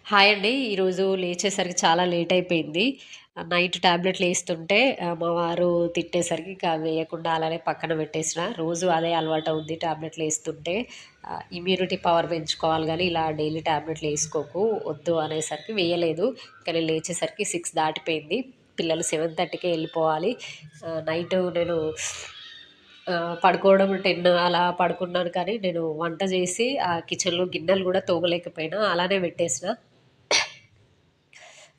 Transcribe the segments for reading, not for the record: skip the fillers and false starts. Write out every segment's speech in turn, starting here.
Hi అండి. ఈరోజు లేచేసరికి చాలా లేట్ అయిపోయింది. నైట్ టాబ్లెట్‌లేస్తుంటే మా వారు తిట్టేసరికి ఇక వేయకుండా అలానే పక్కన పెట్టేసిన. రోజు అదే అలవాటవుద్ది టాబ్లెట్‌లేస్తుంటే. ఇమ్యూనిటీ పవర్ పెంచుకోవాలి గానీ, ఇలా డైలీ టాబ్లెట్‌లేసుకోకు వద్దు అనేసరికి వేయలేదు. ఇక నేను లేచేసరికి 6 దాటిపోయింది. పిల్లలు 7:30కే ఎళ్ళిపోవాలి. నైటు నేను పడుకోవడం 10 అలా పడుకున్నాను కానీ, నేను వంట చేసి కిచెన్‌లో గిన్నెలు గూడా తోమలేకపోయినా. అలానే పెట్టేసిన.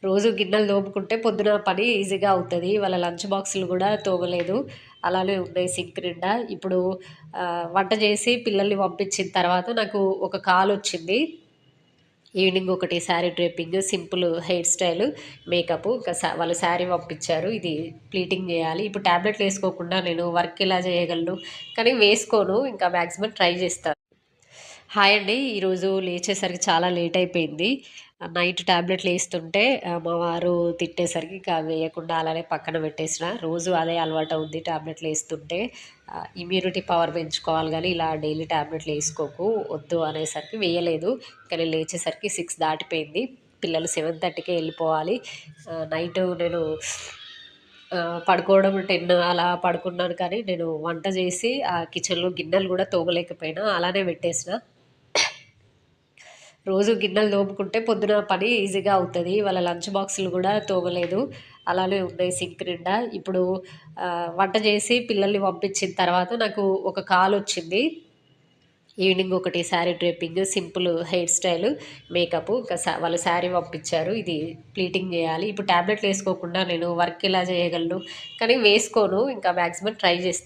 రోజు గిన్నెలు తోముకుంటే పొద్దున పని ఈజీగా అవుతది. వాళ్ళ లంచ్ బాక్సులు గూడా తోమలేదు. అలానే ఉన్నాయి సింక్ నిండా. ఇప్పుడు వంట చేసి పిల్లల్ని పంపించిన తర్వాత నాకు ఒక కాలొచ్చింది. ఈవినింగ్ ఒకటి sari draping, simple hair style, makeup. ఇంకా వాళ్ళు శారీ పంపించారు. ఇది ప్లీటింగ్ చేయాలి. ఇప్పుడు టాబ్లెట్‌లేసుకోకుండా నేను వర్క్ ఎలా చేయగలను? కానీ వేసుకోను. ఇంకా మాక్సిమం ట్రై చేస్తాను. హాయ్ అండి. ఈరోజు లేచేసరికి చాలా లేట్ అయిపోయింది. నైట్ టాబ్లెట్‌లేస్తుంటే మా వారు తిట్టేసరికి ఇక వేయకుండా అలానే పక్కన పెట్టేసిన. రోజు అదే అలవాటవుద్ది టాబ్లెట్‌లేస్తుంటే. ఇమ్యూనిటీ పవర్ పెంచుకోవాలి గానీ, ఇలా డైలీ టాబ్లెట్‌లేసుకోకు వద్దు అనేసరికి వేయలేదు. ఇక నేను లేచేసరికి 6 దాటిపోయింది. పిల్లలు 7:30కే ఎళ్ళిపోవాలి. నైటు నేను పడుకోవడం 10 అలా పడుకున్నాను కానీ, నేను వంట చేసి కిచెన్‌లో గిన్నెలు గూడా తోమలేకపోయినా. అలానే పెట్టేసిన. రోజు గిన్నెలు తోముకుంటే పొద్దున పని ఈజీగా అవుతది. వాళ్ళ లంచ్ బాక్సులు గూడా తోమలేదు. అలానే ఉన్నాయి సింక్ నిండా. ఇప్పుడు వంట చేసి పిల్లల్ని పంపించిన తర్వాత నాకు ఒక కాలొచ్చింది. ఈవినింగ్ ఒకటి sari draping, simple hair style, makeup. ఇంకా వాళ్ళు శారీ పంపించారు. ఇది ప్లీటింగ్ చేయాలి. ఇప్పుడు టాబ్లెట్‌లేసుకోకుండా నేను వర్క్ ఎలా చేయగలను? కానీ వేసుకోను. ఇంకా మాక్సిమం ట్రై చేస్తా.